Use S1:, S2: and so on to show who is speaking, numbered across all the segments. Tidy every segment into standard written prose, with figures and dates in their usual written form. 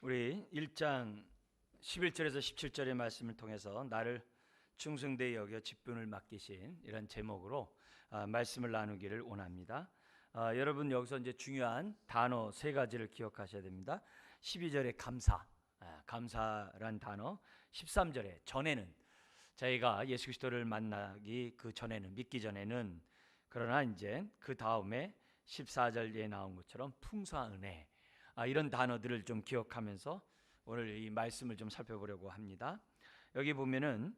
S1: 우리 1장 11절에서 17절의 말씀을 통해서 나를 충성되이 여겨 직분을 맡기신 이런 제목으로 말씀을 나누기를 원합니다. 여러분 여기서 이제 중요한 단어 세 가지를 기억하셔야 됩니다. 12절에 감사, 감사란 단어. 13절에 전에는, 저희가 예수 그리스도를 만나기 그 전에는, 믿기 전에는, 그러나 이제 그 다음에 14절에 나온 것처럼 풍성한 은혜, 이런 단어들을 좀 기억하면서 오늘 이 말씀을 좀 살펴보려고 합니다. 여기 보면은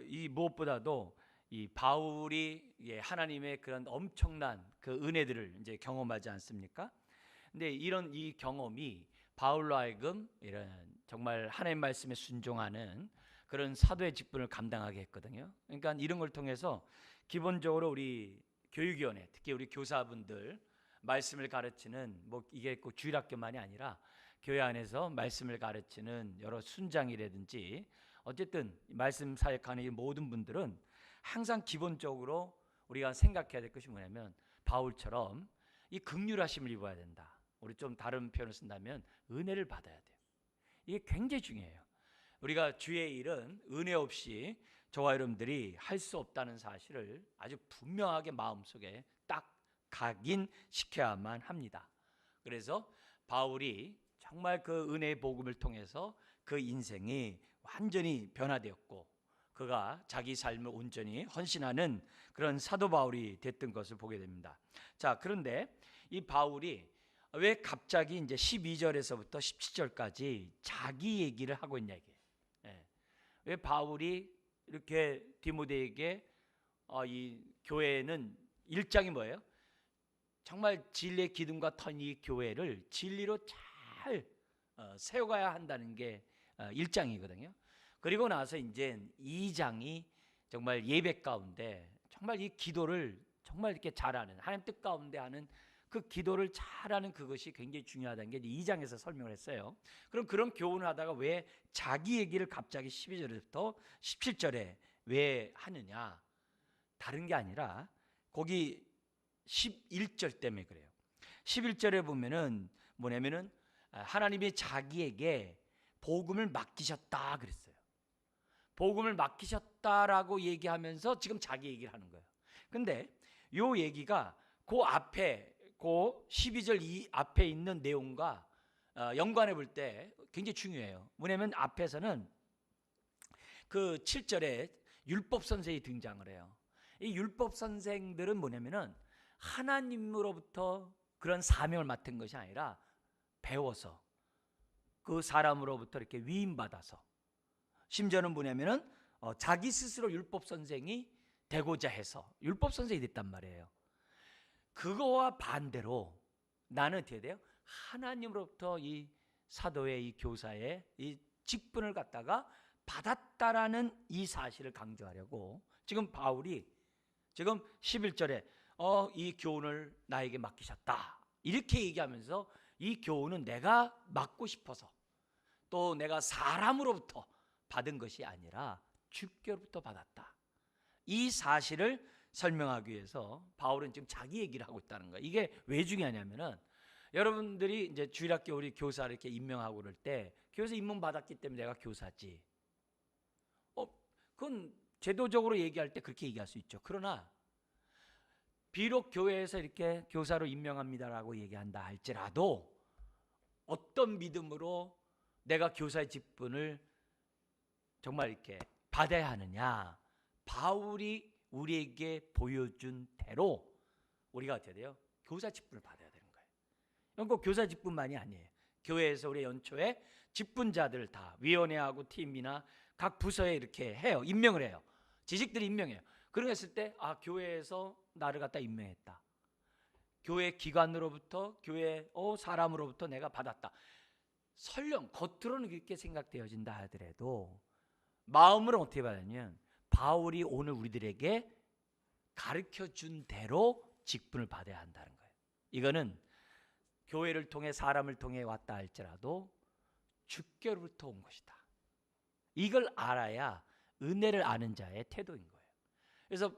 S1: 이 무엇보다도 이 바울이 하나님의 그런 엄청난 그 은혜들을 이제 경험하지 않습니까? 근데 이런 이 경험이 바울로 하여금 이런 정말 하나님 말씀에 순종하는 그런 사도의 직분을 감당하게 했거든요. 그러니까 이런 걸 통해서 기본적으로 우리 교육위원회, 특히 우리 교사분들 말씀을 가르치는, 뭐 이게 꼭 주일학교만이 아니라 교회 안에서 말씀을 가르치는 여러 순장이라든지 어쨌든 말씀 사역하는 이 모든 분들은 항상 기본적으로 우리가 생각해야 될 것이 뭐냐면 바울처럼 이 긍휼하심을 입어야 된다. 우리 좀 다른 표현을 쓴다면 은혜를 받아야 돼요. 이게 굉장히 중요해요. 우리가 주의 일은 은혜 없이 저와 여러분들이 할 수 없다는 사실을 아주 분명하게 마음속에 딱 각인시켜야만 합니다. 그래서 바울이 정말 그 은혜의 복음을 통해서 그 인생이 완전히 변화되었고 그가 자기 삶을 온전히 헌신하는 그런 사도 바울이 됐던 것을 보게 됩니다. 자, 그런데 이 바울이 왜 갑자기 이제 12절에서부터 17절까지 자기 얘기를 하고 있냐 이게. 왜 바울이 이렇게 디모데에게 이 교회는 일장이 뭐예요? 정말 진리의 기둥과 턴 이 교회를 진리로 잘 세워가야 한다는 게 1장이거든요. 그리고 나서 이제 2장이 정말 예배 가운데 정말 이 기도를 정말 이렇게 잘하는, 하나님 뜻 가운데 하는 그 기도를 잘하는 그것이 굉장히 중요하다는 게 2장에서 설명을 했어요. 그럼 그런 교훈을 하다가 왜 자기 얘기를 갑자기 12절부터 17절에 왜 하느냐? 다른 게 아니라 거기 11절 때문에 그래요. 11절에 보면은 뭐냐면은 하나님이 자기에게 복음을 맡기셨다 그랬어요. 복음을 맡기셨다라고 얘기하면서 지금 자기 얘기를 하는 거예요. 근데 요 얘기가 그 앞에 그 12절 이 앞에 있는 내용과 연관해 볼 때 굉장히 중요해요. 뭐냐면 앞에서는 그 7절에 율법 선생이 등장을 해요. 이 율법 선생들은 뭐냐면은 하나님으로부터 그런 사명을 맡은 것이 아니라 배워서 그 사람으로부터 이렇게 위임받아서, 심지어는 뭐냐면은 자기 스스로 율법 선생이 되고자 해서 율법 선생이 됐단 말이에요. 그거와 반대로 나는 어떻게 돼요? 하나님으로부터 이 사도의 이 교사의 이 직분을 갖다가 받았다라는 이 사실을 강조하려고 지금 바울이 지금 11절에 이 교훈을 나에게 맡기셨다 이렇게 얘기하면서 이 교훈은 내가 맡고 싶어서 또 내가 사람으로부터 받은 것이 아니라 주께로부터 받았다, 이 사실을 설명하기 위해서 바울은 지금 자기 얘기를 하고 있다는 거예요. 이게 왜 중요하냐면은 여러분들이 이제 주일학교 우리 교사를 이렇게 임명하고 그럴 때 교사 임명 받았기 때문에 내가 교사지. 그건 제도적으로 얘기할 때 그렇게 얘기할 수 있죠. 그러나 비록 교회에서 이렇게 교사로 임명합니다라고 얘기한다 할지라도 어떤 믿음으로 내가 교사의 직분을 정말 이렇게 받아야 하느냐, 바울이 우리에게 보여준 대로 우리가 어떻게 돼요? 교사 직분을 받아야 되는 거예요. 이건 꼭 교사 직분만이 아니에요. 교회에서 우리 연초에 직분자들 다 위원회하고 팀이나 각 부서에 이렇게 해요. 임명을 해요. 지식들이 임명해요. 그런 했을 때 교회에서 나를 갖다 임명했다. 교회 기관으로부터, 교회 사람으로부터 내가 받았다. 설령 겉으로는 그렇게 생각되어진다 하더라도 마음으로 어떻게 받았냐면 바울이 오늘 우리들에게 가르쳐준 대로 직분을 받아야 한다는 거예요. 이거는 교회를 통해 사람을 통해 왔다 할지라도 주께로부터 온 것이다. 이걸 알아야 은혜를 아는 자의 태도인 거예요. 그래서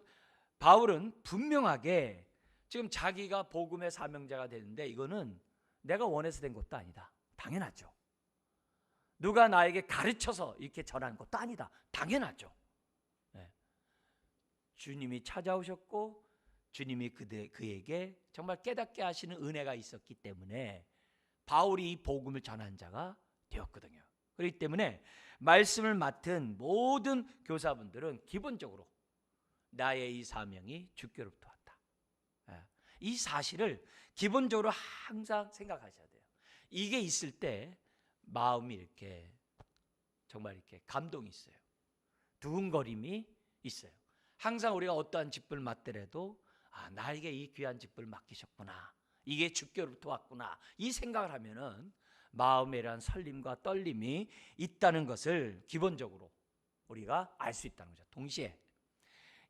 S1: 바울은 분명하게 지금 자기가 복음의 사명자가 되는데 이거는 내가 원해서 된 것도 아니다. 당연하죠. 누가 나에게 가르쳐서 이렇게 전하는 것도 아니다. 당연하죠. 네. 주님이 찾아오셨고 주님이 그에게 정말 깨닫게 하시는 은혜가 있었기 때문에 바울이 이 복음을 전한 자가 되었거든요. 그렇기 때문에 말씀을 맡은 모든 교사분들은 기본적으로 나의 이 사명이 주께로부터 왔다. 이 사실을 기본적으로 항상 생각하셔야 돼요. 이게 있을 때 마음이 이렇게 정말 이렇게 감동이 있어요. 두근거림이 있어요. 항상 우리가 어떠한 직분을 맡더라도 나에게 이 귀한 직분을 맡기셨구나. 이게 주께로부터 왔구나. 이 생각을 하면은 마음에 대한 설림과 떨림이 있다는 것을 기본적으로 우리가 알 수 있다는 거죠. 동시에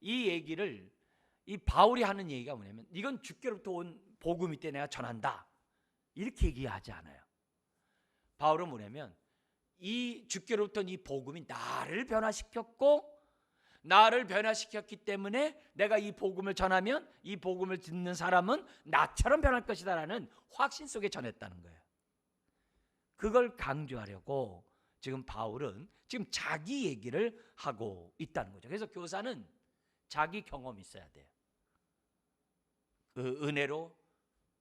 S1: 이 얘기를 이 바울이 하는 얘기가 뭐냐면 이건 주께로부터 온 복음이 때 내가 전한다. 이렇게 얘기하지 않아요. 바울은 뭐냐면 이 주께로부터 이 복음이 나를 변화시켰고 나를 변화시켰기 때문에 내가 이 복음을 전하면 이 복음을 듣는 사람은 나처럼 변할 것이다라는 확신 속에 전했다는 거예요. 그걸 강조하려고 지금 바울은 지금 자기 얘기를 하고 있다는 거죠. 그래서 교사는 자기 경험이 있어야 돼요. 그 은혜로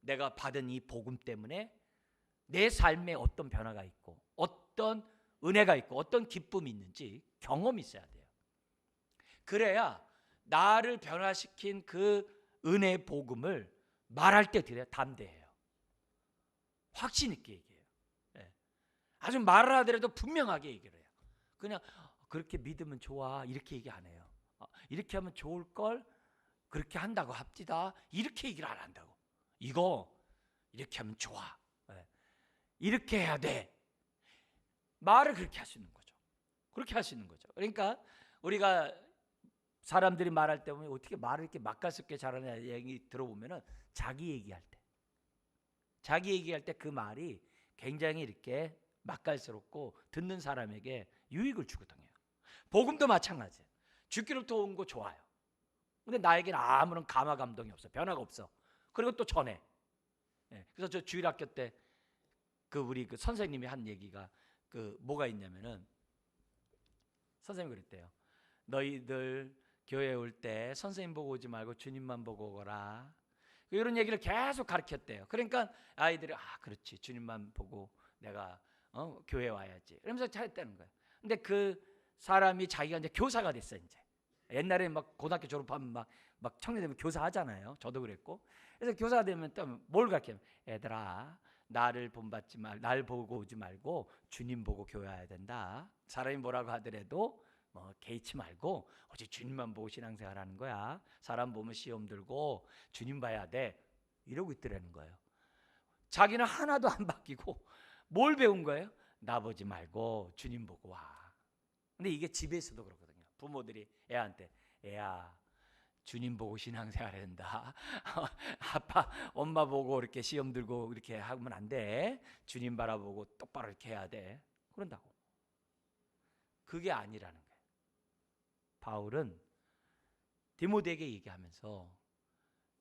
S1: 내가 받은 이 복음 때문에 내 삶에 어떤 변화가 있고 어떤 은혜가 있고 어떤 기쁨이 있는지 경험이 있어야 돼요. 그래야 나를 변화시킨 그 은혜의 복음을 말할 때 되려 담대해요. 확신 있게 얘기해요. 아주 말을 하더라도 분명하게 얘기를 해요. 그냥 그렇게 믿으면 좋아 이렇게 얘기 안 해요. 이렇게 하면 좋을 걸 그렇게 한다고 합디다 이렇게 얘기를 안 한다고. 이거 이렇게 하면 좋아. 이렇게 해야 돼. 말을 그렇게 할 수 있는 거죠. 그렇게 할 수 있는 거죠. 그러니까 우리가 사람들이 말할 때 보면 어떻게 말을 이렇게 맛깔스럽게 잘하냐 얘기 들어보면은 자기 얘기할 때 그 말이 굉장히 이렇게 맛깔스럽고 듣는 사람에게 유익을 주거든요. 복음도 마찬가지예요. 주께로부터 온 거 좋아요. 근데 나에게는 아무런 감화 감동이 없어. 변화가 없어. 그리고 또 전해. 그래서 저 주일학교 때 우리 선생님이 한 얘기가 뭐가 있냐면은 선생님이 그랬대요. 너희들 교회에 올 때 선생님 보고 오지 말고 주님만 보고 오거라. 이런 얘기를 계속 가르쳤대요. 그러니까 아이들이 그렇지 주님만 보고 내가 교회 와야지. 그러면서 잘했다는 거예요. 근데 그 사람이 자기가 이제 교사가 됐어 이제. 옛날에 막 고등학교 졸업하면 막 청년 되면 교사 하잖아요. 저도 그랬고. 그래서 교사가 되면 또 뭘 가르쳐요? 애들아 나를 본받지 날 보고 오지 말고 주님 보고 교회 와야 된다. 사람이 뭐라고 하더라도 개의치 말고 오직 주님만 보고 신앙생활하는 거야. 사람 보면 시험 들고 주님 봐야 돼. 이러고 있더라는 거예요. 자기는 하나도 안 바뀌고 뭘 배운 거예요? 나 보지 말고 주님 보고 와. 근데 이게 집에서도 그렇거든요. 부모들이 애한테 애야 주님 보고 신앙생활 해야 된다. 아빠 엄마 보고 이렇게 시험 들고 이렇게 하면 안 돼. 주님 바라보고 똑바로 이렇게 해야 돼. 그런다고. 그게 아니라는 거예요. 바울은 디모데에게 얘기하면서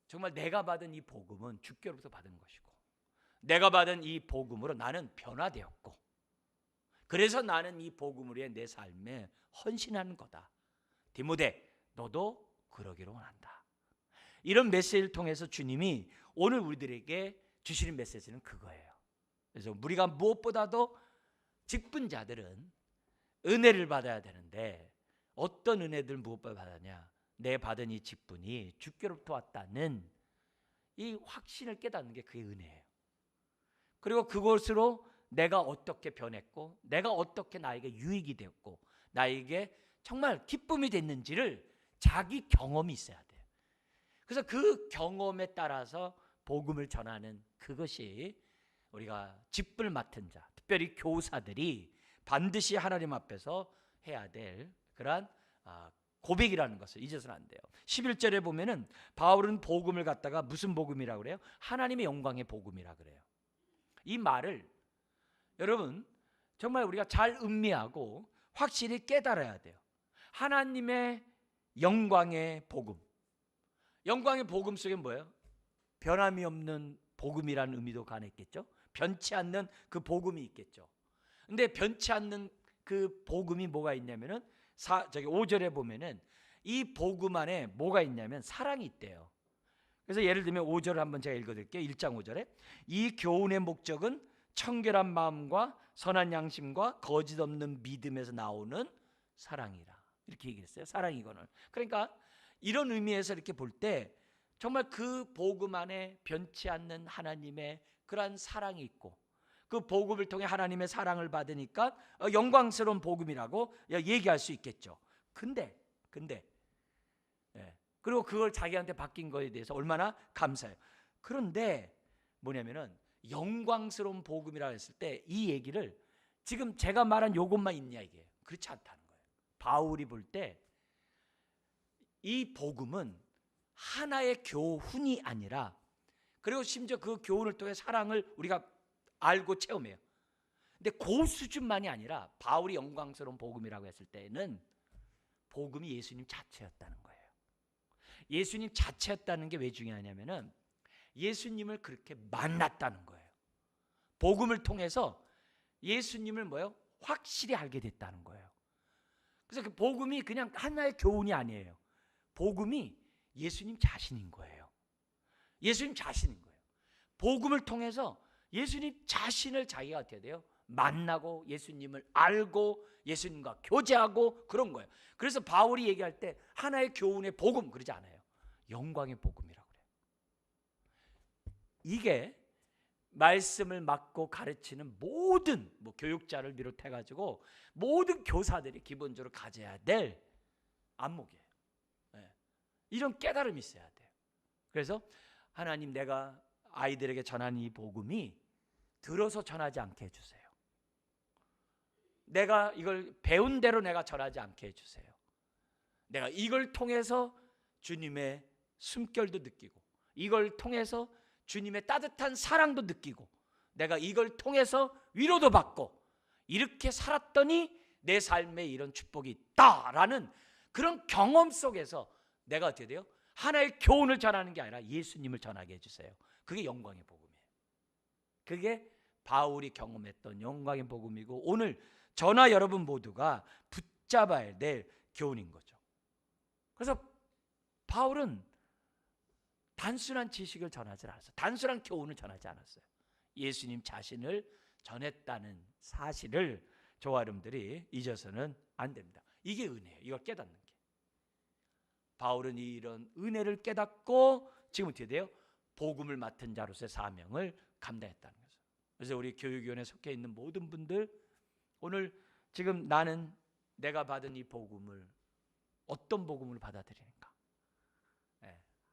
S1: 정말 내가 받은 이 복음은 주께로부터 받은 것이고 내가 받은 이 복음으로 나는 변화되었고 그래서 나는 이 복음을 위해 내 삶에 헌신하는 거다. 디모데 너도 그러기를 원한다. 이런 메시지를 통해서 주님이 오늘 우리들에게 주시는 메시지는 그거예요. 그래서 우리가 무엇보다도 직분자들은 은혜를 받아야 되는데 어떤 은혜들 무엇보다 받았냐? 내 받은 이 직분이 주께로부터 왔다는 이 확신을 깨닫는 게 그의 은혜예요. 그리고 그것으로 내가 어떻게 변했고 내가 어떻게 나에게 유익이 되었고 나에게 정말 기쁨이 됐는지를 자기 경험이 있어야 돼요. 그래서 그 경험에 따라서 복음을 전하는 그것이 우리가 직분을 맡은 자, 특별히 교사들이 반드시 하나님 앞에서 해야 될 그러한 고백이라는 것을 잊어서는 안 돼요. 11절에 보면은 바울은 복음을 갖다가 무슨 복음이라고 그래요? 하나님의 영광의 복음이라고 그래요. 이 말을 여러분 정말 우리가 잘 음미하고 확실히 깨달아야 돼요. 하나님의 영광의 복음. 영광의 복음 속에 뭐예요? 변함이 없는 복음이라는 의미도 가했겠죠. 변치 않는 그 복음이 있겠죠. 근데 변치 않는 그 복음이 뭐가 있냐면은 5절에 보면은 이 복음 안에 뭐가 있냐면 사랑이 있대요. 그래서 예를 들면 5절을 한번 제가 읽어드릴게요. 1장 5절에 이 교훈의 목적은 청결한 마음과 선한 양심과 거짓 없는 믿음에서 나오는 사랑이라, 이렇게 얘기했어요. 사랑이거늘. 그러니까 이런 의미에서 이렇게 볼 때 정말 그 복음 안에 변치 않는 하나님의 그러한 사랑이 있고, 그 복음을 통해 하나님의 사랑을 받으니까 영광스러운 복음이라고 얘기할 수 있겠죠. 근데 그리고 그걸 자기한테 바뀐 거에 대해서 얼마나 감사해요. 그런데 뭐냐면은 영광스러운 복음이라고 했을 때 이 얘기를 지금 제가 말한 요것만 있냐 이게 그렇지 않다는 거예요. 바울이 볼 때 이 복음은 하나의 교훈이 아니라, 그리고 심지어 그 교훈을 통해 사랑을 우리가 알고 체험해요. 근데 그 수준만이 아니라 바울이 영광스러운 복음이라고 했을 때는 복음이 예수님 자체였다는 거예요. 예수님 자체였다는 게 왜 중요하냐면은 예수님을 그렇게 만났다는 거예요. 복음을 통해서 예수님을 확실히 알게 됐다는 거예요. 그래서 그 복음이 그냥 하나의 교훈이 아니에요. 복음이 예수님 자신인 거예요. 예수님 자신인 거예요. 복음을 통해서 예수님 자신을 자기가 어떻게 돼요? 만나고 예수님을 알고 예수님과 교제하고 그런 거예요. 그래서 바울이 얘기할 때 하나의 교훈의 복음 그러지 않아요. 영광의 복음이라고 그래요. 이게 말씀을 맡고 가르치는 모든 교육자를 비롯해 가지고 모든 교사들이 기본적으로 가져야 될 안목이에요. 이런 깨달음이 있어야 돼요. 그래서 하나님, 내가 아이들에게 전하는 이 복음이 들어서 전하지 않게 해주세요. 내가 이걸 배운 대로 내가 전하지 않게 해주세요. 내가 이걸 통해서 주님의 숨결도 느끼고, 이걸 통해서 주님의 따뜻한 사랑도 느끼고, 내가 이걸 통해서 위로도 받고, 이렇게 살았더니 내 삶에 이런 축복이 있다라는 그런 경험 속에서 내가 어떻게 돼요? 하나의 교훈을 전하는 게 아니라 예수님을 전하게 해주세요. 그게 영광의 복음이에요. 그게 바울이 경험했던 영광의 복음이고, 오늘 저나 여러분 모두가 붙잡아야 될 교훈인 거죠. 그래서 바울은 단순한 지식을 전하지 않았어요. 단순한 교훈을 전하지 않았어요. 예수님 자신을 전했다는 사실을 저와 여러분들이 잊어서는 안 됩니다. 이게 은혜예요. 이걸 깨닫는 게. 바울은 이런 은혜를 깨닫고 지금 어떻게 돼요? 복음을 맡은 자로서의 사명을 감당했다는 거죠. 그래서 우리 교육위원회에 속해 있는 모든 분들, 오늘 지금 나는 내가 받은 이 복음을 어떤 복음을 받아들이는가?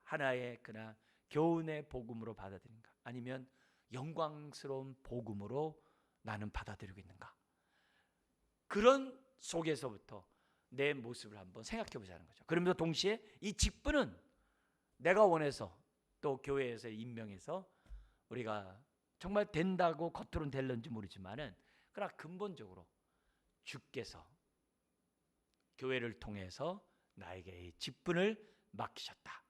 S1: 하나의 그냥 교훈의 복음으로 받아들이는가? 아니면 영광스러운 복음으로 나는 받아들이고 있는가? 그런 속에서부터 내 모습을 한번 생각해 보자는 거죠. 그러면서 동시에 이 직분은 내가 원해서 또 교회에서 임명해서 우리가 정말 된다고 겉으로는 될런지 모르지만은, 그러나 근본적으로 주께서 교회를 통해서 나에게 이 직분을 맡기셨다.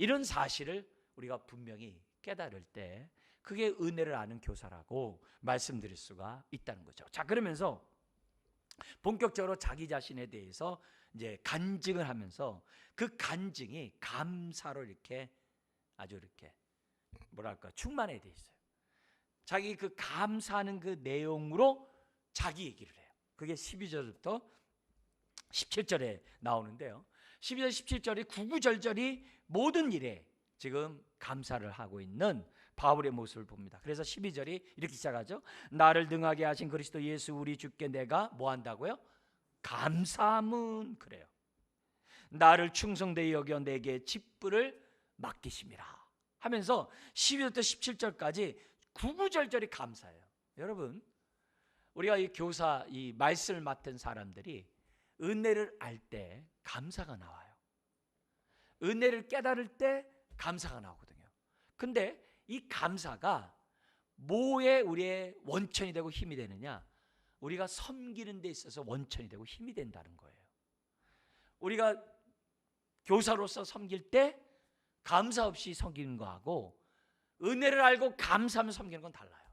S1: 이런 사실을 우리가 분명히 깨달을 때 그게 은혜를 아는 교사라고 말씀드릴 수가 있다는 거죠. 자, 그러면서 본격적으로 자기 자신에 대해서 이제 간증을 하면서 그 간증이 감사로 이렇게 아주 이렇게 뭐랄까 충만해 돼 있어요. 자기 그 감사하는 그 내용으로 자기 얘기를 해요. 그게 12절부터 17절에 나오는데요. 12절 17절이 구구절절이 모든 일에 지금 감사를 하고 있는 바울의 모습을 봅니다. 그래서 12절이 이렇게 시작하죠. 나를 능하게 하신 그리스도 예수 우리 주께 내가 뭐 한다고요? 감사함은 그래요. 나를 충성되이 여겨 내게 직분을 맡기심이라 하면서 12절부터 17절까지 구구절절이 감사해요. 여러분, 우리가 이 교사, 이 말씀을 맡은 사람들이 은혜를 알 때 감사가 나와요. 은혜를 깨달을 때 감사가 나오거든요. 근데 이 감사가 뭐에 우리의 원천이 되고 힘이 되느냐? 우리가 섬기는 데 있어서 원천이 되고 힘이 된다는 거예요. 우리가 교사로서 섬길 때 감사 없이 섬기는 거하고 은혜를 알고 감사하며 섬기는 건 달라요.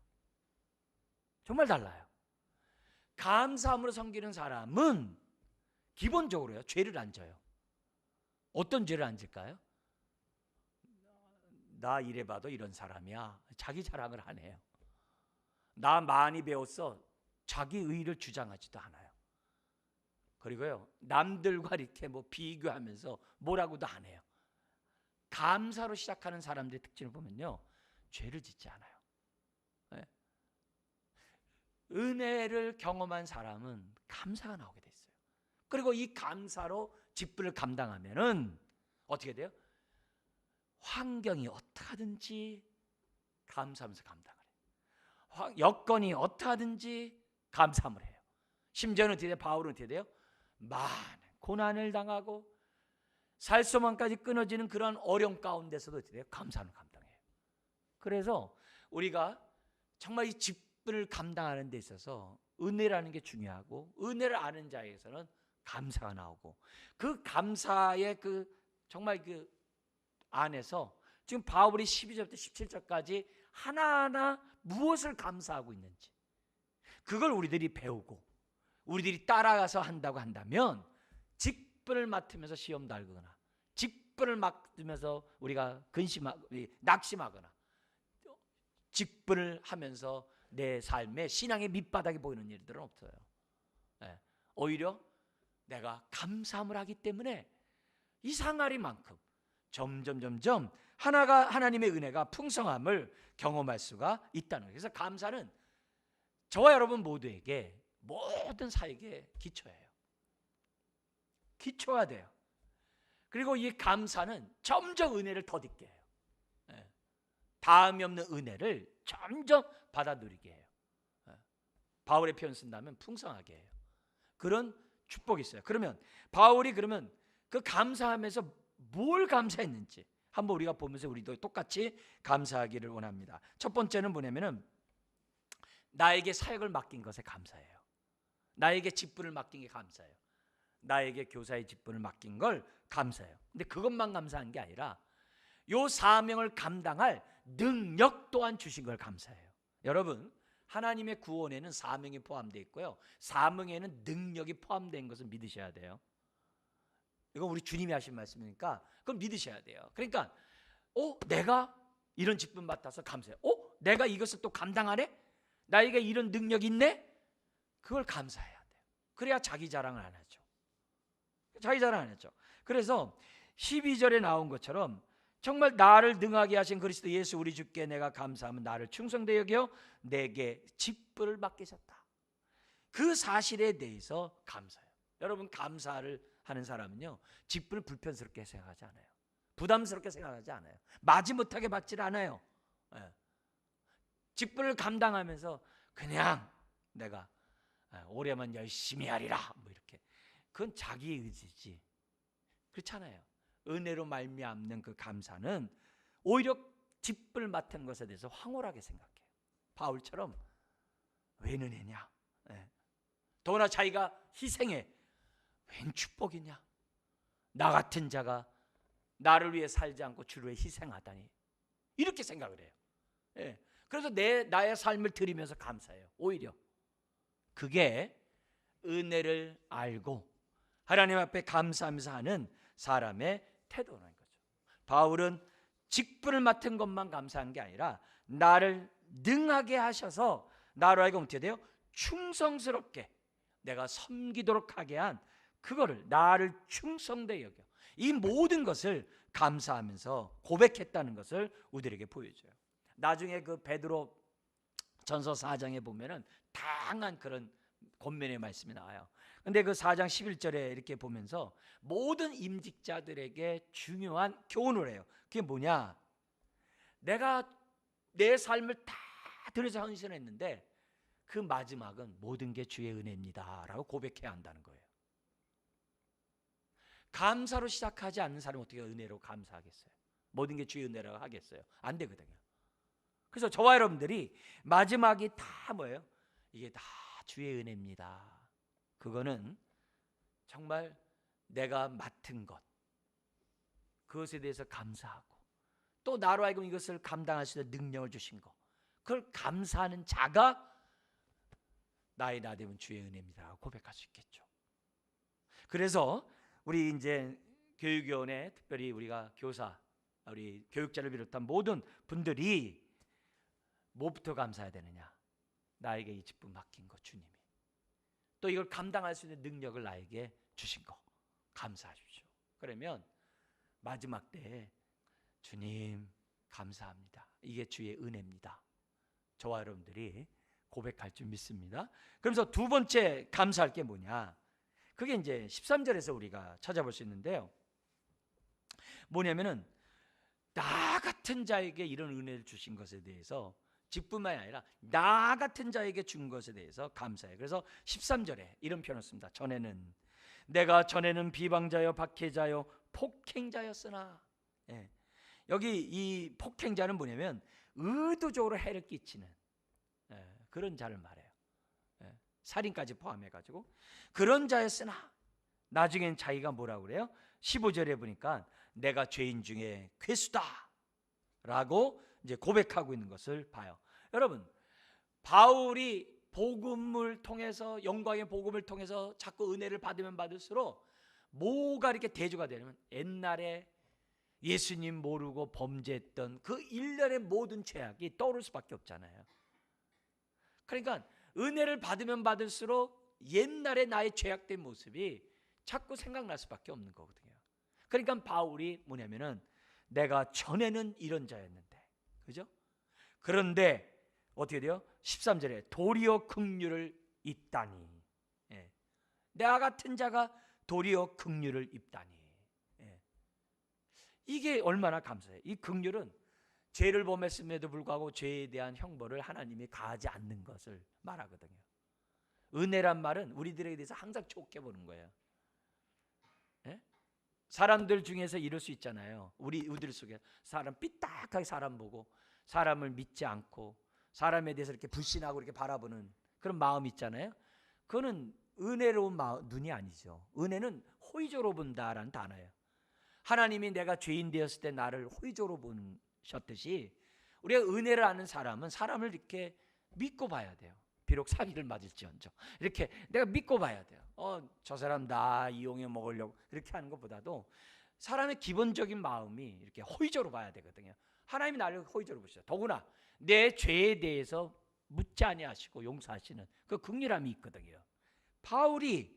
S1: 정말 달라요. 감사함으로 섬기는 사람은 기본적으로요, 죄를 안 져요. 어떤 죄를 안 질까요? 나 이래봐도 이런 사람이야. 자기 자랑을 하네요. 나 많이 배웠어. 자기 의의를 주장하지도 않아요. 그리고요, 남들과 이렇게 뭐 비교하면서 뭐라고도 안 해요. 감사로 시작하는 사람들의 특징을 보면요, 죄를 짓지 않아요. 네. 은혜를 경험한 사람은 감사가 나오게 돼 있어요. 그리고 이 감사로 직분을 감당하면은 어떻게 돼요? 환경이 어떻게든지 감사하면서 감당을 해요. 여건이 어떻게든지 감사함을 해요. 심지어는 어떻게 돼요? 바울은 어떻게 돼요? 많은 고난을 당하고 살소망까지 끊어지는 그런 어려움 가운데서도 어떻게 돼요? 감사는 감당해요. 그래서 우리가 정말 이 직분을 감당하는 데 있어서 은혜라는 게 중요하고, 은혜를 아는 자에게서는 감사가 나오고, 그 감사의 그 정말 그 안에서 지금 바울이 12절부터 17절까지 하나하나 무엇을 감사하고 있는지, 그걸 우리들이 배우고 우리들이 따라가서 한다고 한다면, 직분을 맡으면서 시험 달거나 직분을 맡으면서 우리가 낙심하거나 직분을 하면서 내 삶의 신앙의 밑바닥이 보이는 일들은 없어요. 네. 오히려 내가 감사함을 하기 때문에 이 상아리만큼 점점 하나님의 은혜가 풍성함을 경험할 수가 있다는 거예요. 그래서 감사는 저와 여러분 모두에게, 모든 사역의 기초예요. 기초가 돼요. 그리고 이 감사는 점점 은혜를 더딛게 해요. 다음이 없는 은혜를 점점 받아 누리게 해요. 바울의 표현 쓴다면 풍성하게 해요. 그런 축복이 있어요. 그러면 바울이 그 감사하면서 뭘 감사했는지 한번 우리가 보면서 우리도 똑같이 감사하기를 원합니다. 첫 번째는 뭐냐면은 나에게 사역을 맡긴 것에 감사해요. 나에게 직분을 맡긴 게 감사해요. 나에게 교사의 직분을 맡긴 걸 감사해요. 근데 그것만 감사한 게 아니라 요 사명을 감당할 능력 또한 주신 걸 감사해요. 여러분, 하나님의 구원에는 사명이 포함되어 있고요, 사명에는 능력이 포함된 것을 믿으셔야 돼요. 이건 우리 주님이 하신 말씀이니까 그걸 믿으셔야 돼요. 그러니까 내가 이런 직분 맡아서 감사해요. 내가 이것을 또 감당하네? 나에게 이런 능력이 있네? 그걸 감사해야 돼요. 그래야 자기 자랑을 안 하죠. 자기 자랑 안 했죠. 그래서 12절에 나온 것처럼 정말 나를 능하게 하신 그리스도 예수 우리 주께 내가 감사하면 나를 충성되게 여겨 내게 직분을 맡기셨다. 그 사실에 대해서 감사해요. 여러분, 감사를 하는 사람은요, 직분을 불편스럽게 생각하지 않아요. 부담스럽게 생각하지 않아요. 마지못하게 받질 않아요. 직분을 감당하면서 그냥 내가 올해만 열심히 하리라 뭐 이렇게, 그건 자기 의지지. 그렇잖아요. 은혜로 말미암는 그 감사는 오히려 직분을 맡은 것에 대해서 황홀하게 생각해요. 바울처럼 웬 은혜냐, 더구나 자기가 희생해, 웬 축복이냐, 나 같은 자가 나를 위해 살지 않고 주를 위해 희생하다니, 이렇게 생각을 해요. 그래서 나의 삶을 드리면서 감사해요. 오히려 그게 은혜를 알고 하나님 앞에 감사하면서 하는 사람의 태도라는 거죠. 바울은 직분을 맡은 것만 감사한 게 아니라 나를 능하게 하셔서 나로 하여금 어떻게 돼요? 충성스럽게 내가 섬기도록 하게 한 그거를 나를 충성되게 여겨, 이 모든 것을 감사하면서 고백했다는 것을 우리에게 보여줘요. 나중에 그 베드로 전서 4장에 보면은 다양한 그런 권면의 말씀이 나와요. 근데 그 4장 11절에 이렇게 보면서 모든 임직자들에게 중요한 교훈을 해요. 그게 뭐냐? 내가 내 삶을 다 들여서 헌신했는데 그 마지막은 모든 게 주의 은혜입니다 라고 고백해야 한다는 거예요. 감사로 시작하지 않는 사람은 어떻게 은혜로 감사하겠어요? 모든 게 주의 은혜라고 하겠어요? 안 되거든요. 그래서 저와 여러분들이 마지막이 다 뭐예요? 이게 다 주의 은혜입니다. 그거는 정말 내가 맡은 것, 그것에 대해서 감사하고 또 나로 하여금 이것을 감당할 수 있는 능력을 주신 것, 그걸 감사하는 자가 나의 나됨은 주의 은혜입니다 고백할 수 있겠죠. 그래서 우리 이제 교육위원회, 특별히 우리가 교사, 우리 교육자를 비롯한 모든 분들이 뭐부터 감사해야 되느냐? 나에게 이 직분 맡긴 거 주님이, 또 이걸 감당할 수 있는 능력을 나에게 주신 거 감사하십시오. 그러면 마지막 때에 주님 감사합니다, 이게 주의 은혜입니다, 저와 여러분들이 고백할 줄 믿습니다. 그래서 두 번째 감사할 게 뭐냐? 그게 이제 13절에서 우리가 찾아볼 수 있는데요, 뭐냐면은 나 같은 자에게 이런 은혜를 주신 것에 대해서, 직분만이 아니라 나 같은 자에게 준 것에 대해서 감사해요. 그래서 13절에 이런 표현을 씁니다. 내가 전에는 비방자요 박해자요 폭행자였으나, 예. 여기 이 폭행자는 뭐냐면 의도적으로 해를 끼치는, 그런 자를 말해요. 살인까지 포함해가지고 그런 자였으나 나중엔 자기가 뭐라고 그래요? 15절에 보니까 내가 죄인 중에 괴수다 라고 이제 고백하고 있는 것을 봐요. 여러분, 바울이 복음을 통해서, 영광의 복음을 통해서 자꾸 은혜를 받으면 받을수록 뭐가 이렇게 대조가 되냐면 옛날에 예수님 모르고 범죄했던 그 일련의 모든 죄악이 떠오를 수밖에 없잖아요. 그러니까 은혜를 받으면 받을수록 옛날에 나의 죄악된 모습이 자꾸 생각날 수밖에 없는 거거든요. 그러니까 바울이 뭐냐면은 내가 전에는 이런 자였는데, 그죠? 그런데 어떻게 돼요? 13절에 도리어 긍휼을 입다니, 예. 나 같은 자가 도리어 긍휼을 입다니, 예. 이게 얼마나 감사해요. 이 긍휼은 죄를 범했음에도 불구하고 죄에 대한 형벌을 하나님이 가하지 않는 것을 말하거든요. 은혜란 말은 우리들에게 대해서 항상 좋게 보는 거예요. 예? 사람들 중에서 이럴 수 있잖아요. 우리들 속에 사람 삐딱하게 사람 보고 사람을 믿지 않고 사람에 대해서 이렇게 불신하고 이렇게 바라보는 그런 마음이 있잖아요. 그거는 은혜로운 눈이 아니죠. 은혜는 호의적으로 본다라는 단어예요. 하나님이 내가 죄인 되었을 때 나를 호의적으로 보셨듯이 우리가 은혜를 아는 사람은 사람을 이렇게 믿고 봐야 돼요. 비록 사기를 맞을지언정 이렇게 내가 믿고 봐야 돼요. 저 사람 나 이용해 먹으려고 이렇게 하는 것보다도 사람의 기본적인 마음이 이렇게 호의적으로 봐야 되거든요. 하나님이 나를 호의적으로 보시죠. 더구나 내 죄에 대해서 묻지 아니하시고 용서하시는 그 긍휼함이 있거든요. 바울이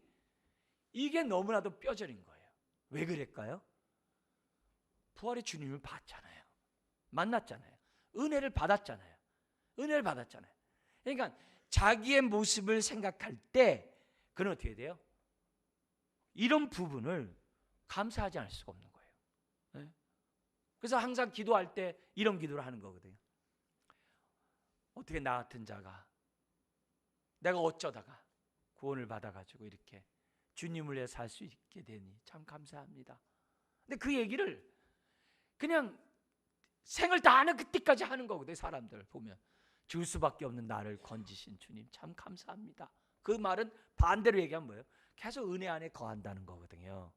S1: 이게 너무나도 뼈저린 거예요. 왜 그랬까요? 부활의 주님을 봤잖아요. 만났잖아요. 은혜를 받았잖아요. 은혜를 받았잖아요. 그러니까 자기의 모습을 생각할 때 그는 어떻게 돼요? 이런 부분을 감사하지 않을 수가 없는 거예요. 네? 그래서 항상 기도할 때 이런 기도를 하는 거거든요. 어떻게 나 같은 자가, 내가 어쩌다가 구원을 받아가지고 이렇게 주님을 위해 살 수 있게 되니 참 감사합니다. 근데 그 얘기를 그냥 생을 다하는 그때까지 하는 거거든요. 사람들 보면 줄 수밖에 없는 나를 건지신 주님 참 감사합니다. 그 말은 반대로 얘기하면 뭐예요? 계속 은혜 안에 거한다는 거거든요.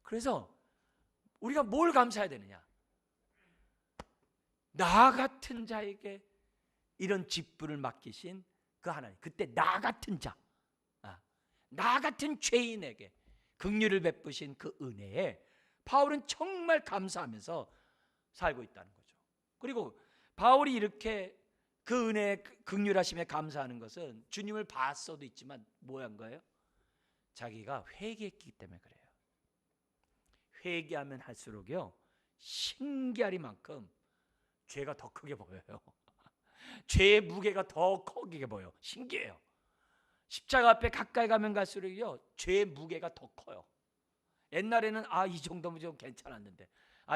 S1: 그래서 우리가 뭘 감사해야 되느냐? 나 같은 자에게 이런 직분을 맡기신 그 하나님, 그때 나 같은 자, 나 같은 죄인에게 긍휼을 베푸신 그 은혜에 바울은 정말 감사하면서 살고 있다는 거죠. 그리고 바울이 이렇게 그 은혜에 긍휼하심에 감사하는 것은 주님을 봤어도 있지만 뭐한 거예요? 자기가 회개했기 때문에 그래요. 회개하면 할수록요 신기하리만큼 죄가 더 크게 보여요. 죄의 무게가 더 크게 보여. 신기해요. 십자가 앞에 가까이 가면 갈수록요 죄의 무게가 더 커요. 옛날에는 이 정도면 좀 괜찮았는데,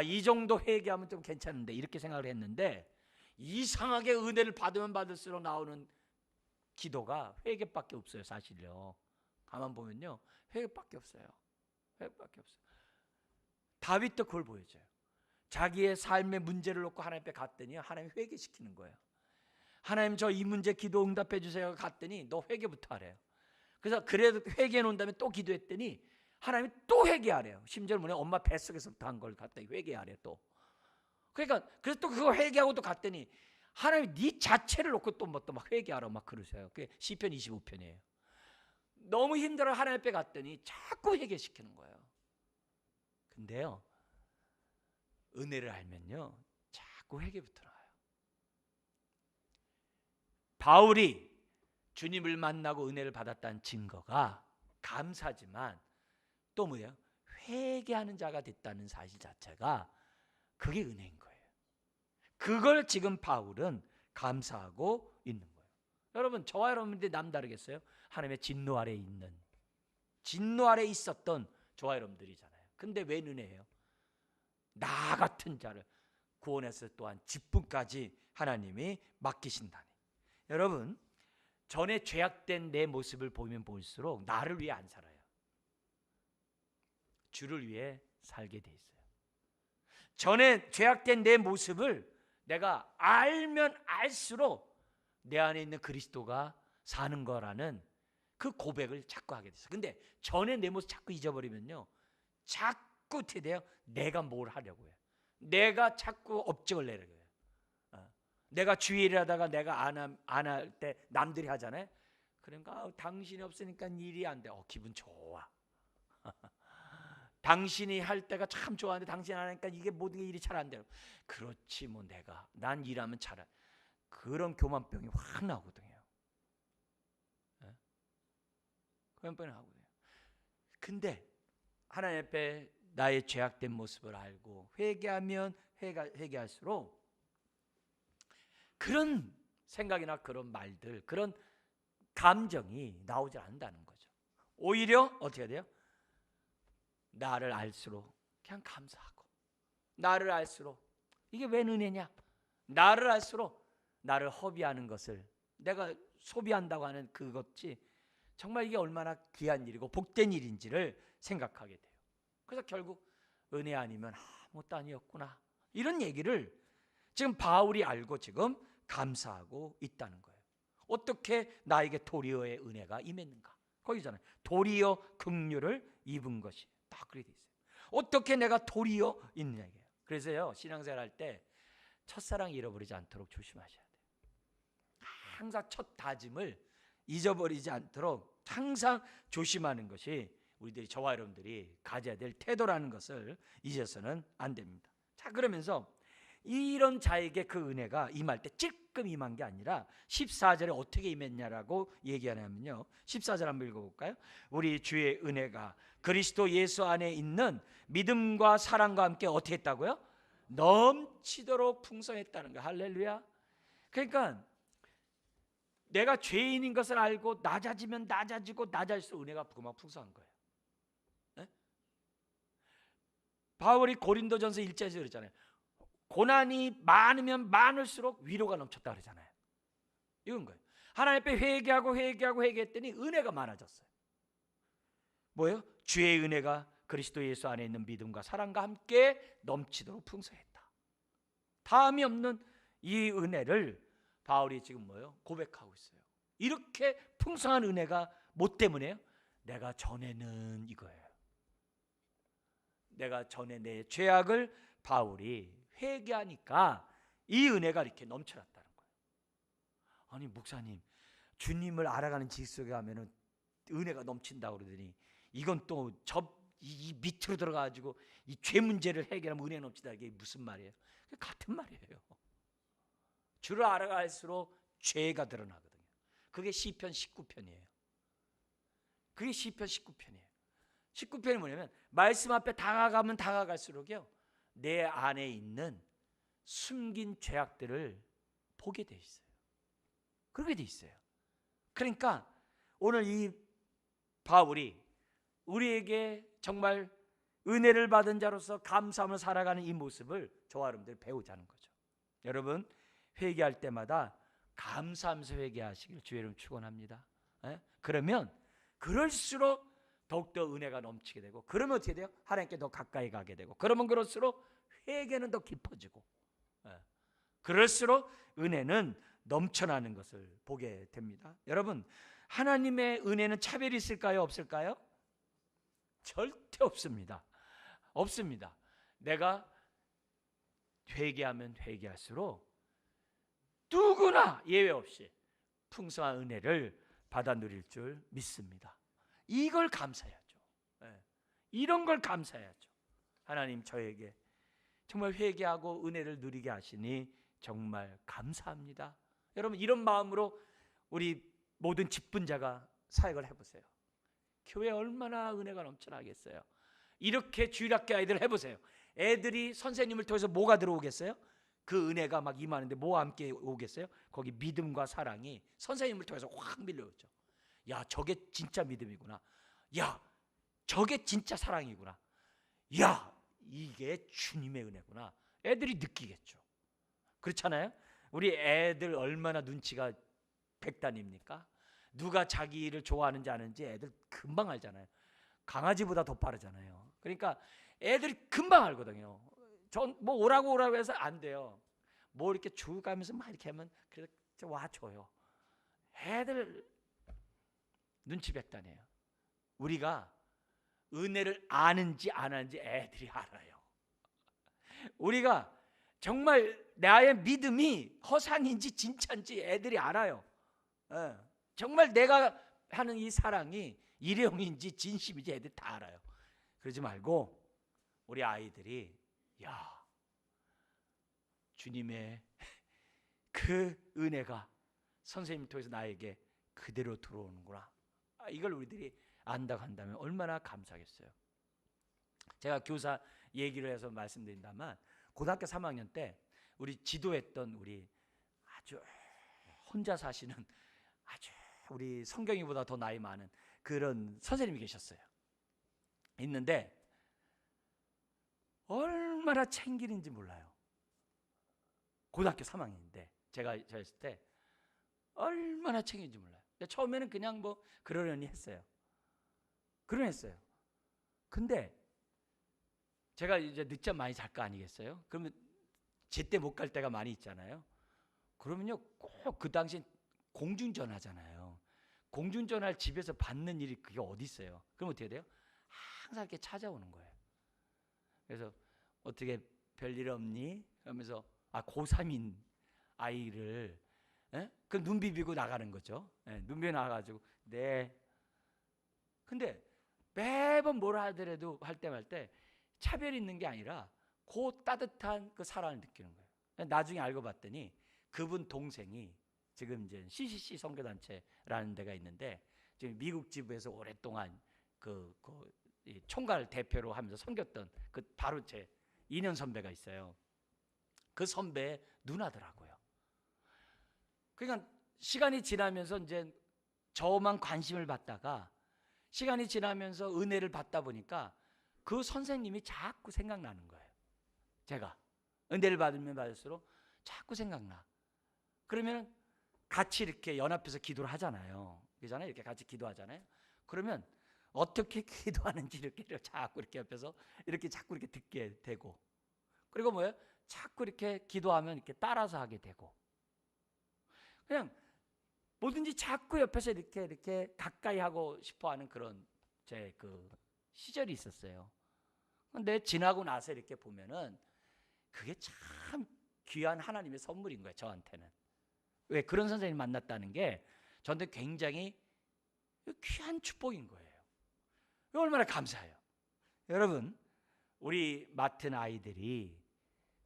S1: 이 정도 회개하면 좀 괜찮은데 이렇게 생각을 했는데, 이상하게 은혜를 받으면 받을수록 나오는 기도가 회개밖에 없어요. 사실요. 가만 보면요 회개밖에 없어요. 회개밖에 없어요. 다윗도 그걸 보여줘요. 자기의 삶의 문제를 놓고 하나님 앞에 갔더니 하나님 회개시키는 거예요. 하나님 저 이 문제 기도 응답해 주세요. 갔더니 너 회개부터 하래요. 그래서 그래도 회개해 놓은 다음에 또 기도했더니 하나님이 또 회개하래요. 심지어 뭐냐, 엄마 뱃속에서부터 한 걸 갔더니 회개하래 또. 그러니까 그래서 또 그거 회개하고 또 갔더니 하나님 네 자체를 놓고 또 막 회개하라 막 그러세요. 그게 시편 25편이에요. 너무 힘들어 하나님 앞에 갔더니 자꾸 회개시키는 거예요. 근데요, 은혜를 알면요 자꾸 회개부터 나와요. 바울이 주님을 만나고 은혜를 받았다는 증거가 감사지만 또 뭐예요? 회개하는 자가 됐다는 사실 자체가 그게 은혜인 거예요. 그걸 지금 바울은 감사하고 있는 거예요. 여러분, 저와 여러분들이 남다르겠어요? 하나님의 진노 아래 있는, 진노 아래 있었던 저와 여러분들이잖아요. 근데 왜 은혜예요? 나 같은 자를 구원해서 또한 직분까지 하나님이 맡기신다니. 여러분, 전에 죄악된 내 모습을 보면 볼수록 나를 위해 안 살아요. 주를 위해 살게 돼 있어요. 전에 죄악된 내 모습을 내가 알면 알수록 내 안에 있는 그리스도가 사는 거라는 그 고백을 자꾸 하게 됐어요. 근데 전에 내 모습 자꾸 잊어버리면요, 자꾸 어떻게 돼요? 내가 뭘 하려고 해요. 내가 자꾸 업적을 내려고 해요. 내가 주일을 하다가 내가 안 할 때 남들이 하잖아요. 그러니까 당신이 없으니까 일이 안 돼. 기분 좋아. 당신이 할 때가 참 좋아하는데 당신이 안 하니까 이게 모든 게 일이 잘 안 돼요. 그렇지 뭐 난 일하면 잘해. 그런 교만병이 확 나오거든요. 교만병이 나오거든요. 근데 하나님 앞에 나의 죄악된 모습을 알고 회개하면 회개할수록 그런 생각이나 그런 말들, 그런 감정이 나오지 않는다는 거죠. 오히려 어떻게 돼요? 나를 알수록 그냥 감사하고, 나를 알수록 이게 왜 은혜냐? 나를 알수록 나를 허비하는 것을 내가 소비한다고 하는 그것이 정말 이게 얼마나 귀한 일이고 복된 일인지를 생각하게 돼요. 그래서 결국 은혜 아니면 아무것도 아니었구나, 이런 얘기를 지금 바울이 알고 지금 감사하고 있다는 거예요. 어떻게 나에게 도리어의 은혜가 임했는가? 거기잖아요. 도리어 긍휼을 입은 것이 딱 그렇게 돼 있어요. 어떻게 내가 도리어 있느냐 이게요. 그래서요, 신앙생활 할 때 첫사랑 잃어버리지 않도록 조심하셔야 돼요. 항상 첫 다짐을 잊어버리지 않도록 항상 조심하는 것이 우리들이, 저와 여러분들이 가져야 될 태도라는 것을 잊어서는 안 됩니다. 자, 그러면서 이런 자에게 그 은혜가 임할 때 찔끔 임한 게 아니라 14절에 어떻게 임했냐라고 얘기하냐면요, 14절 한번 읽어볼까요? 우리 주의 은혜가 그리스도 예수 안에 있는 믿음과 사랑과 함께 어떻게 했다고요? 넘치도록 풍성했다는 거예요. 할렐루야. 그러니까 내가 죄인인 것을 알고 낮아지면 낮아지고 낮아질수록 은혜가 그만 풍성한 거예요. 네? 바울이 고린도전서 1장에서 그랬잖아요. 고난이 많으면 많을수록 위로가 넘쳤다 그러잖아요. 이건 거예요. 하나님 앞에 회개했더니 은혜가 많아졌어요. 뭐예요? 주의 은혜가 그리스도 예수 안에 있는 믿음과 사랑과 함께 넘치도록 풍성했다. 다음이 없는 이 은혜를 바울이 지금 뭐예요? 고백하고 있어요. 이렇게 풍성한 은혜가 뭐 때문에요? 내가 전에는 이거예요. 내가 전에 내 죄악을 바울이 회개하니까 이 은혜가 이렇게 넘쳐났다는 거예요. 아니 목사님, 주님을 알아가는 질 속에 가면은 은혜가 넘친다고 그러더니 이건 또 이 밑으로 들어가가지고 이 죄 문제를 해결하면 은혜 넘친다, 이게 무슨 말이에요? 같은 말이에요. 주를 알아갈수록 죄가 드러나거든요. 그게 시편 19편이에요. 그게 시편 19편이에요. 19편이 뭐냐면 말씀 앞에 다가가면 다가갈수록요, 내 안에 있는 숨긴 죄악들을 보게 돼 있어요. 그렇게 돼 있어요. 그러니까 오늘 이 바울이 우리에게 정말 은혜를 받은 자로서 감사하며 살아가는 이 모습을 저와 여러분들 배우자는 거죠. 여러분, 회개할 때마다 감사하면서 회개하시길 주의 이름 축원합니다. 그러면 그럴수록 더욱더 은혜가 넘치게 되고, 그러면 어떻게 돼요? 하나님께 더 가까이 가게 되고, 그러면 그럴수록 회개는 더 깊어지고, 그럴수록 은혜는 넘쳐나는 것을 보게 됩니다. 여러분, 하나님의 은혜는 차별이 있을까요? 없을까요? 절대 없습니다. 없습니다. 내가 회개하면 회개할수록 누구나 예외 없이 풍성한 은혜를 받아 누릴 줄 믿습니다. 이걸 감사해야죠. 이런 걸 감사해야죠. 하나님 저에게 정말 회개하고 은혜를 누리게 하시니 정말 감사합니다. 여러분 이런 마음으로 우리 모든 직분자가 사역을 해보세요. 교회 얼마나 은혜가 넘쳐나겠어요. 이렇게 주일학교 아이들 해보세요. 애들이 선생님을 통해서 뭐가 들어오겠어요? 그 은혜가 막 임하는데 뭐와 함께 오겠어요? 거기 믿음과 사랑이 선생님을 통해서 확 밀려오죠. 야 저게 진짜 믿음이구나. 야 저게 진짜 사랑이구나. 야 이게 주님의 은혜구나. 애들이 느끼겠죠. 그렇잖아요. 우리 애들 얼마나 눈치가 백단입니까? 누가 자기를 좋아하는지 아는지 애들 금방 알잖아요. 강아지보다 더 빠르잖아요. 그러니까 애들이 금방 알거든요. 전 뭐 오라고 해서 안 돼요. 뭐 이렇게 쭉 가면서 막 이렇게 하면 그래서 와줘요. 애들 눈치 백단이에요. 우리가 은혜를 아는지 안 아는지 애들이 알아요. 우리가 정말 나의 믿음이 허상인지 진짜인지 애들이 알아요. 정말 내가 하는 이 사랑이 일용인지 진심인지 애들 다 알아요. 그러지 말고 우리 아이들이 야 주님의 그 은혜가 선생님 통해서 나에게 그대로 들어오는구나. 이걸 우리들이 안다고 한다면 얼마나 감사하겠어요. 제가 교사 얘기를 해서 말씀드린다면 고등학교 3학년 때 우리 지도했던 우리 아주 혼자 사시는 아주 우리 성경이보다 더 나이 많은 그런 선생님이 계셨어요. 있는데 얼마나 챙기는지 몰라요. 고등학교 3학년인데 제가 했을 때 얼마나 챙기는지 몰라요. 처음에는 그냥 뭐 그러려니 했어요. 근데 제가 이제 늦잠 많이 잘 거 아니겠어요? 그러면 제때 못 갈 때가 많이 있잖아요. 그러면요 꼭 그 당시 공중전화잖아요. 공중전화를 집에서 받는 일이 그게 어디 있어요? 그럼 어떻게 돼요? 항상 이렇게 찾아오는 거예요. 그래서 어떻게 별일 없니? 하면서 고3인 아이를 그 눈 비비고 나가는 거죠. 눈 비비고 나가가지고 네. 근데 매번 뭐라 하더라도 할 때 말 때 차별이 있는 게 아니라 그 따뜻한 그 사랑을 느끼는 거예요. 나중에 알고 봤더니 그분 동생이 지금 이제 CCC 선교단체라는 데가 있는데 지금 미국 지부에서 오랫동안 그 총괄 대표로 하면서 섬겼던 그 바로 제 2년 선배가 있어요. 그 선배의 누나더라고요. 그러니까 시간이 지나면서 이제 저만 관심을 받다가 시간이 지나면서 은혜를 받다 보니까 그 선생님이 자꾸 생각나는 거예요. 제가 은혜를 받으면 받을수록 자꾸 생각나. 그러면 같이 이렇게 연합해서 기도를 하잖아요. 그러잖아요. 이렇게 같이 기도하잖아요. 그러면 어떻게 기도하는지 이렇게 자꾸 이렇게 옆에서 이렇게 자꾸 이렇게 듣게 되고, 그리고 뭐예요? 자꾸 이렇게 기도하면 이렇게 따라서 하게 되고, 그냥 뭐든지 자꾸 옆에서 이렇게 가까이 하고 싶어하는 그런 제 그 시절이 있었어요. 근데 지나고 나서 이렇게 보면은 그게 참 귀한 하나님의 선물인 거예요. 저한테는. 왜? 그런 선생님 만났다는 게 저한테 굉장히 귀한 축복인 거예요. 얼마나 감사해요. 여러분, 우리 맡은 아이들이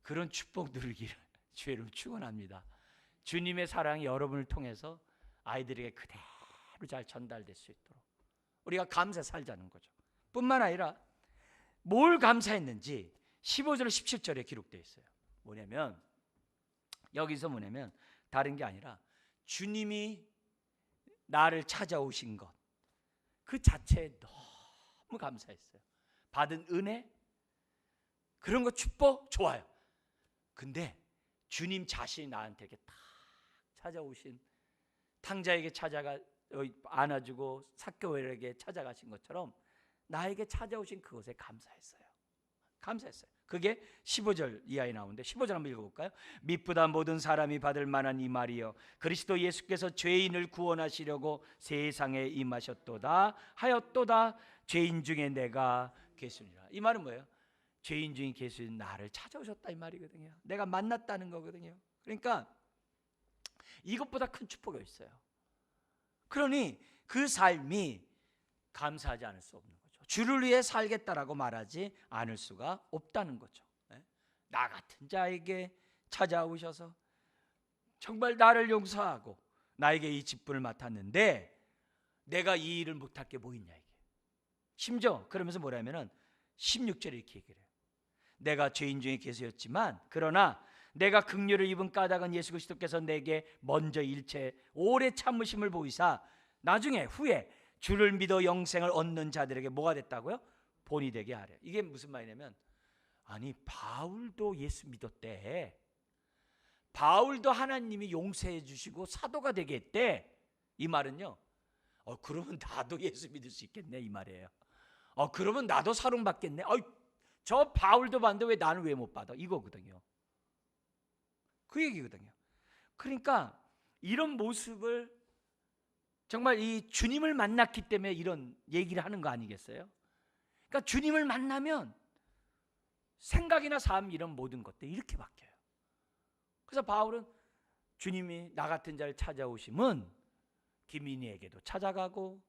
S1: 그런 축복 누리기를 주의 이름으로 축원합니다. 주님의 사랑이 여러분을 통해서 아이들에게 그대로 잘 전달될 수 있도록 우리가 감사 살자는 거죠. 뿐만 아니라 뭘 감사했는지 15절 17절에 기록되어 있어요. 뭐냐면 여기서 뭐냐면 다른 게 아니라 주님이 나를 찾아오신 것 그 자체에 너무 감사했어요. 받은 은혜 그런 거 축복 좋아요. 근데 주님 자신이 나한테 이렇게 딱 찾아오신, 탕자에게 찾아가 안아주고 삭개오에게 찾아가신 것처럼 나에게 찾아오신 그것에 감사했어요. 그게 15절 이하에 나오는데 15절 한번 읽어볼까요? 미쁘다 모든 사람이 받을 만한 이 말이여 그리스도 예수께서 죄인을 구원하시려고 세상에 임하셨도다 하였도다. 죄인 중에 내가 계시니라. 이 말은 뭐예요? 죄인 중에 계신 나를 찾아오셨다 이 말이거든요. 내가 만났다는 거거든요. 그러니까 이것보다 큰 축복이 있어요. 그러니 그 삶이 감사하지 않을 수 없는 거죠. 주를 위해 살겠다라고 말하지 않을 수가 없다는 거죠. 나 같은 자에게 찾아오셔서 정말 나를 용서하고 나에게 이 직분을 맡았는데 내가 이 일을 못할 게 뭐 있냐, 이게. 심지어 그러면서 뭐라면은 16절에 이렇게 얘기를 해요. 내가 죄인 중에 계수였지만 그러나 내가 긍휼을 입은 까닭은 예수 그리스도께서 내게 먼저 일체 오래 참으심을 보이사 나중에 후에 주를 믿어 영생을 얻는 자들에게 뭐가 됐다고요? 본이 되게 하래. 이게 무슨 말이냐면, 아니 바울도 예수 믿었대. 바울도 하나님이 용서해 주시고 사도가 되게 했대. 이 말은요, 그러면 나도 예수 믿을 수 있겠네, 이 말이에요. 그러면 나도 사랑받겠네. 저 바울도 받는데 왜 나는 왜 못 받아? 이거거든요. 그 얘기거든요. 그러니까 이런 모습을 정말 이 주님을 만났기 때문에 이런 얘기를 하는 거 아니겠어요? 그러니까 주님을 만나면 생각이나 삶, 이런 모든 것들이 이렇게 바뀌어요. 그래서 바울은 주님이 나 같은 자를 찾아오심은 김인희에게도 찾아가고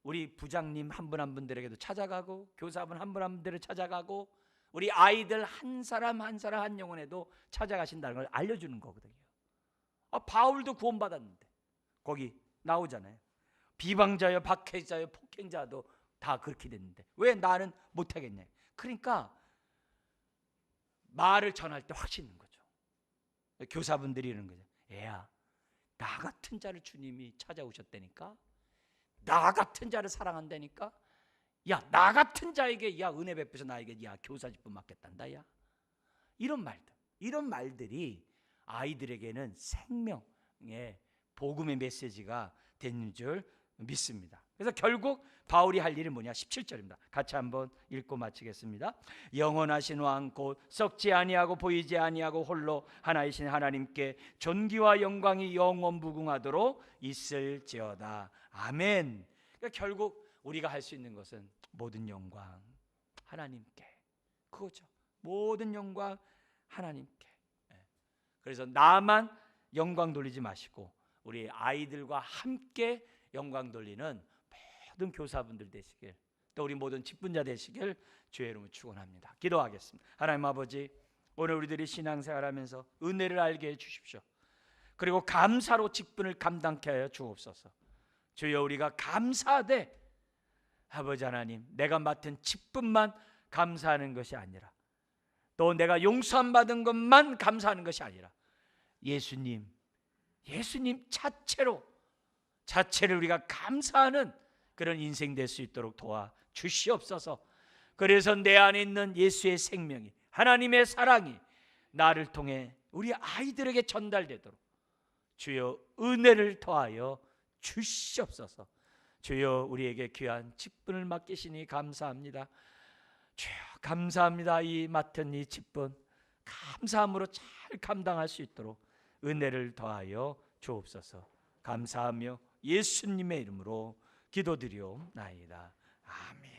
S1: 우리 부장님 한 분 한 분들에게도 찾아가고 교사분 한 분 한 분들을 찾아가고 우리 아이들 한 사람 한 사람 한 영혼에도 찾아가신다는 걸 알려주는 거거든요. 바울도 구원받았는데 거기 나오잖아요. 비방자여 박해자여 폭행자도 다 그렇게 됐는데 왜 나는 못하겠냐. 그러니까 말을 전할 때 확신 있는 거죠. 교사분들이 이러는 거죠. 애야, 나 같은 자를 주님이 찾아오셨다니까, 나 같은 자를 사랑한다니까, 야, 나 같은 자에게 야 은혜 베푸셔 나에게 야 교사 직분 맡겠단다. 야, 이런 말들이 아이들에게는 생명의 복음의 메시지가 되는 줄 믿습니다. 그래서 결국 바울이 할 일은 뭐냐? 17절입니다. 같이 한번 읽고 마치겠습니다. 영원하신 왕 곧 썩지 아니하고 보이지 아니하고 홀로 하나이신 하나님께 존귀와 영광이 영원 무궁하도록 있을지어다. 아멘. 그러니까 결국 우리가 할 수 있는 것은 모든 영광 하나님께, 그거죠. 모든 영광 하나님께. 그래서 나만 영광 돌리지 마시고 우리 아이들과 함께 영광 돌리는 모든 교사분들 되시길, 또 우리 모든 직분자 되시길 주의 이름으로 축원합니다. 기도하겠습니다. 하나님 아버지, 오늘 우리들이 신앙생활하면서 은혜를 알게 해주십시오. 그리고 감사로 직분을 감당케 하여 주옵소서. 주여, 우리가 감사하되 아버지 하나님, 내가 맡은 직분만 감사하는 것이 아니라 또 내가 용서함 받은 것만 감사하는 것이 아니라 예수님 자체를 우리가 감사하는 그런 인생 될 수 있도록 도와 주시옵소서. 그래서 내 안에 있는 예수의 생명이, 하나님의 사랑이 나를 통해 우리 아이들에게 전달되도록 주여 은혜를 더하여 주시옵소서. 주여, 우리에게 귀한 직분을 맡기시니 감사합니다. 주여, 감사합니다. 이 맡은 이 직분 감사함으로 잘 감당할 수 있도록 은혜를 더하여 주옵소서. 감사하며 예수님의 이름으로 기도드리옵나이다. 아멘.